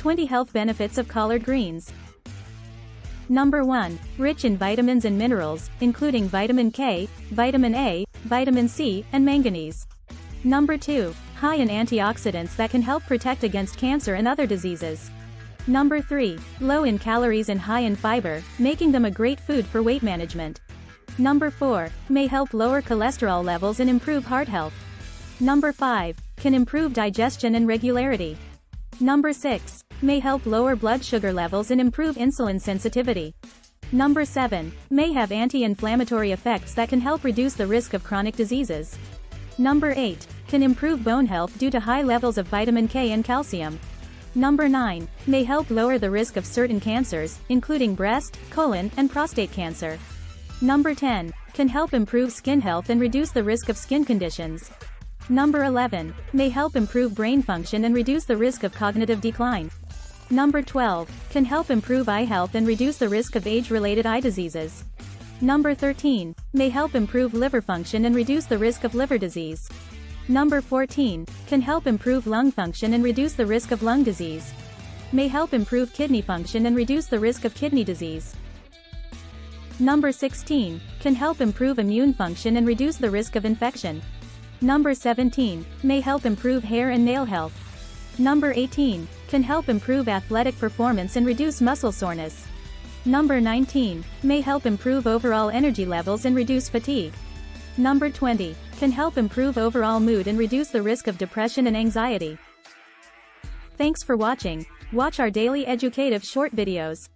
20 health benefits of collard greens. Number 1. Rich in vitamins and minerals, including vitamin K, vitamin A, vitamin C, and manganese. Number 2. High in antioxidants that can help protect against cancer and other diseases. Number 3. Low in calories and high in fiber, making them a great food for weight management. Number 4. May help lower cholesterol levels and improve heart health. Number 5. Can improve digestion and regularity. Number 6. May help lower blood sugar levels and improve insulin sensitivity. Number 7. May have anti-inflammatory effects that can help reduce the risk of chronic diseases. Number 8. Can improve bone health due to high levels of vitamin K and calcium. Number 9. May help lower the risk of certain cancers, including breast, colon, and prostate cancer. Number 10. Can help improve skin health and reduce the risk of skin conditions. Number 11. May help improve brain function and reduce the risk of cognitive decline. Number 12. Can help improve eye health and reduce the risk of age-related eye diseases. Number 13. May help improve liver function and reduce the risk of liver disease. Number 14. Can help improve lung function and reduce the risk of lung disease. May help improve kidney function and reduce the risk of kidney disease. Number 16. Can help improve immune function and reduce the risk of infection. Number 17. May help improve hair and nail health. Number 18. Can help improve athletic performance and reduce muscle soreness. Number 19. May help improve overall energy levels and reduce fatigue. Number 20. Can help improve overall mood and reduce the risk of depression and anxiety. Thanks for watching. Watch our daily educative short videos.